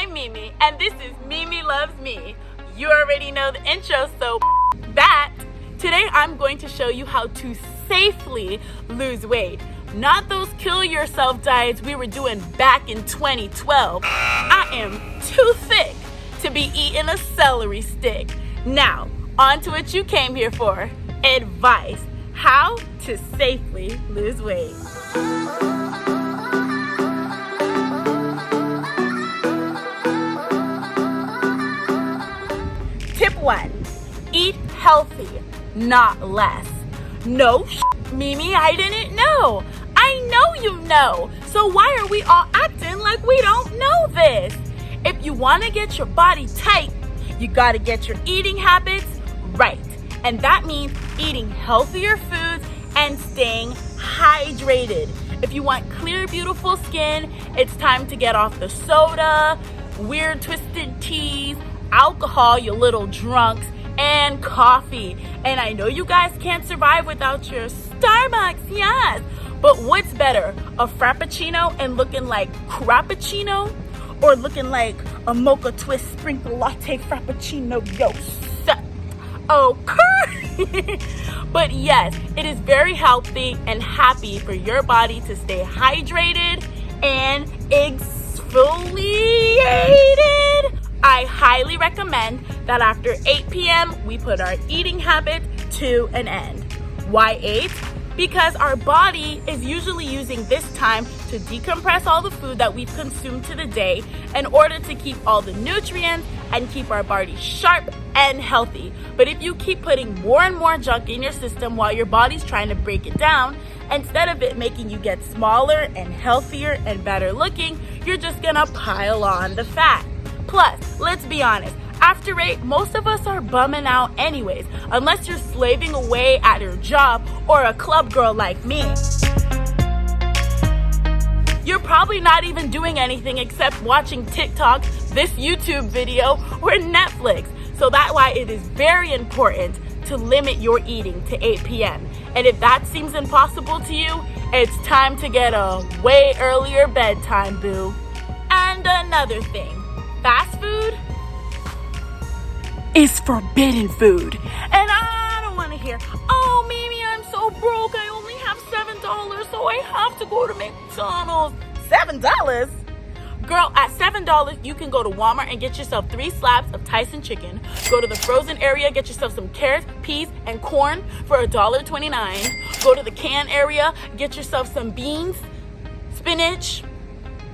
I'm Mimi, and this is Mimi Loves Me. You already know the intro, so that. Today I'm going to show you how to safely lose weight. Not those kill yourself diets we were doing back in 2012. I am too thick to be eating a celery stick. Now, on to what you came here for. Advice. How to safely lose weight. Tip 1. Eat healthy, not less. No Mimi, I didn't know. I know you know. So why are we all acting like we don't know this? If you want to get your body tight, you got to get your eating habits right. And that means eating healthier foods and staying hydrated. If you want clear, beautiful skin, it's time to get off the soda, weird twisted teas, alcohol, you little drunks, and coffee. And I know you guys can't survive without your Starbucks, yes. But what's better, a Frappuccino and looking like Crappuccino, or looking like a mocha twist sprinkle latte Frappuccino? Yo, okay. But yes, it is very healthy and happy for your body to stay hydrated and exfoliated. I highly recommend that after 8 p.m. we put our eating habit to an end. Why 8? Because our body is usually using this time to decompress all the food that we've consumed to the day in order to keep all the nutrients and keep our body sharp and healthy. But if you keep putting more and more junk in your system while your body's trying to break it down, instead of it making you get smaller and healthier and better looking, you're just gonna pile on the fat. Plus, let's be honest, after 8, most of us are bumming out anyways, unless you're slaving away at your job or a club girl like me. You're probably not even doing anything except watching TikTok, this YouTube video, or Netflix. So that's why it is very important to limit your eating to 8 p.m. And if that seems impossible to you, it's time to get a way earlier bedtime, boo. And another thing, fast food is forbidden food. And I don't want to hear, oh, Mimi, I'm so broke. I only have $7, so I have to go to McDonald's. $7? Girl, at $7, you can go to Walmart and get yourself 3 slabs of Tyson chicken. Go to the frozen area, get yourself some carrots, peas, and corn for $1.29. Go to the can area, get yourself some beans, spinach,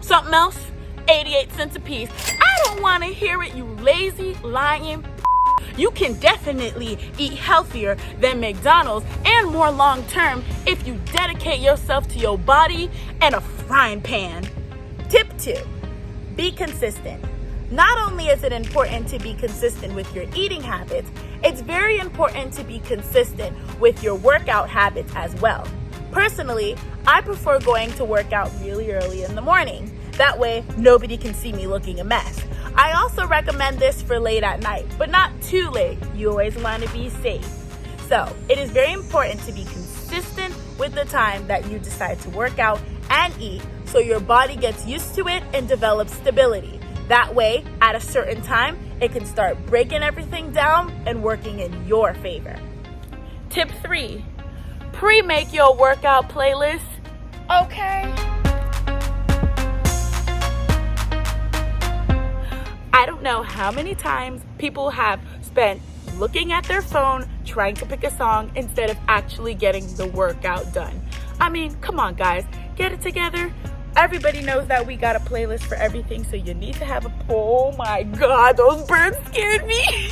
something else, 88 cents a piece. I don't want to hear it, you lazy, lying. You can definitely eat healthier than McDonald's and more long term if you dedicate yourself to your body and a frying pan. Tip 2, be consistent. Not only is it important to be consistent with your eating habits, it's very important to be consistent with your workout habits as well. Personally, I prefer going to work out really early in the morning. That way, nobody can see me looking a mess. I also recommend this for late at night, but not too late. You always want to be safe. So, it is very important to be consistent with the time that you decide to work out and eat so your body gets used to it and develops stability. That way, at a certain time, it can start breaking everything down and working in your favor. Tip 3, pre-make your workout playlist, okay? I don't know how many times people have spent looking at their phone trying to pick a song instead of actually getting the workout done. I mean, come on guys, get it together. Everybody knows that we got a playlist for everything, so you need to have a, oh my God, those birds scared me.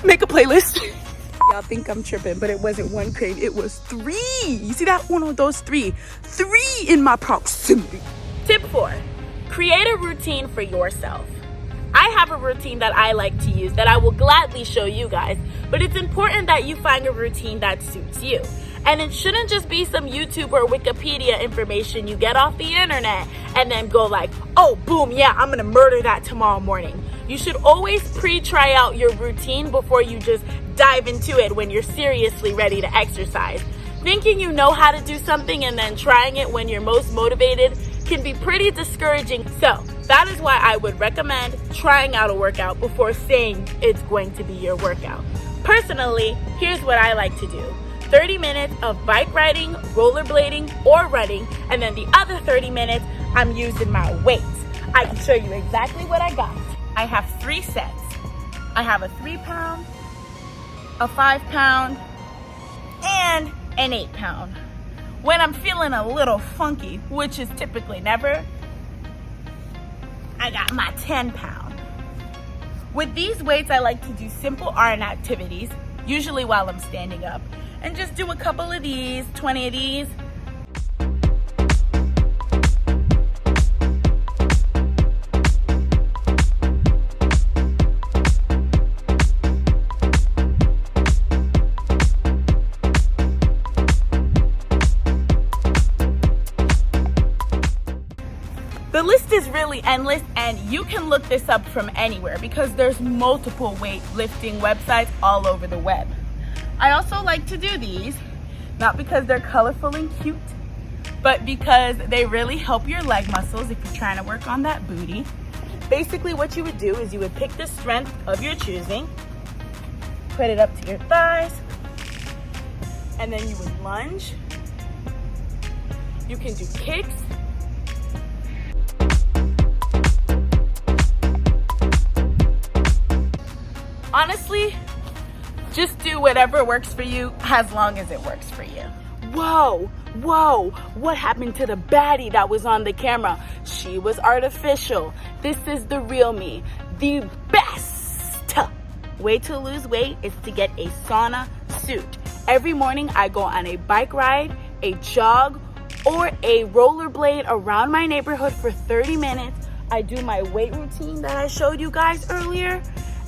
Make a playlist. Y'all think I'm tripping, but it wasn't 1 crate, it was 3. You see that? One of those 3. 3 in my proximity. Tip 4. Create a routine for yourself. I have a routine that I like to use that I will gladly show you guys, but it's important that you find a routine that suits you. And it shouldn't just be some YouTube or Wikipedia information you get off the internet and then go like, oh, boom, yeah, I'm gonna murder that tomorrow morning. You should always pre-try out your routine before you just dive into it when you're seriously ready to exercise. Thinking you know how to do something and then trying it when you're most motivated can be pretty discouraging. So that is why I would recommend trying out a workout before saying it's going to be your workout. Personally, here's what I like to do. 30 minutes of bike riding, rollerblading, or running, and then the other 30 minutes, I'm using my weights. I can show you exactly what I got. I have 3 sets. I have a 3-pound, a 5-pound, and an 8-pound. When I'm feeling a little funky, which is typically never, I got my 10-pound. With these weights, I like to do simple arm activities, usually while I'm standing up, and just do a couple of these, 20 of these. The list is really endless, and you can look this up from anywhere because there's multiple weightlifting websites all over the web. I also like to do these, not because they're colorful and cute, but because they really help your leg muscles if you're trying to work on that booty. Basically what you would do is you would pick the strength of your choosing, put it up to your thighs, and then you would lunge. You can do kicks. Honestly, just do whatever works for you as long as it works for you. Whoa, what happened to the baddie that was on the camera? She was artificial. This is the real me, the best way to lose weight is to get a sauna suit. Every morning I go on a bike ride, a jog, or a rollerblade around my neighborhood for 30 minutes. I do my weight routine that I showed you guys earlier.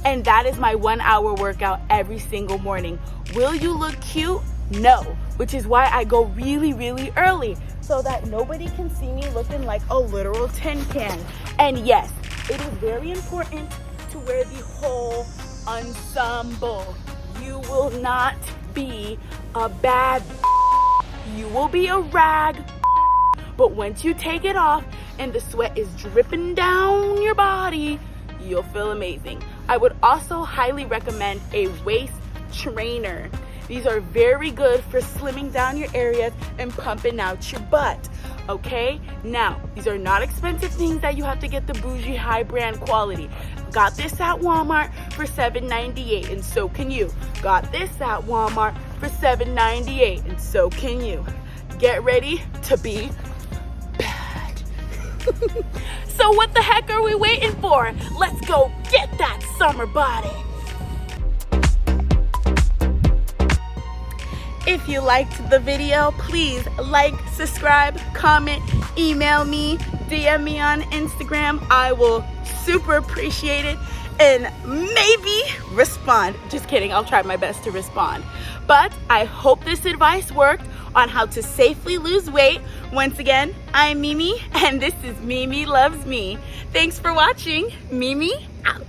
And that is my 1-hour workout every single morning. Will you look cute? No, which is why I go really, really early so that nobody can see me looking like a literal tin can. And yes, it is very important to wear the whole ensemble. You will not be a bad, you will be a rag. But once you take it off and the sweat is dripping down your body, you'll feel amazing. I would also highly recommend a waist trainer. These are very good for slimming down your areas and pumping out your butt, okay? Now, these are not expensive things that you have to get the bougie high brand quality. Got this at Walmart for $7.98, and so can you. Got this at Walmart for $7.98, and so can you. Get ready to be bad. So what the heck are we waiting for? Let's go get that summer body. If you liked the video, please like, subscribe, comment, email me, DM me on Instagram. I will super appreciate it and maybe respond. Just kidding, I'll try my best to respond. But I hope this advice worked on how to safely lose weight. Once again, I'm Mimi, and this is Mimi Loves Me. Thanks for watching. Mimi out.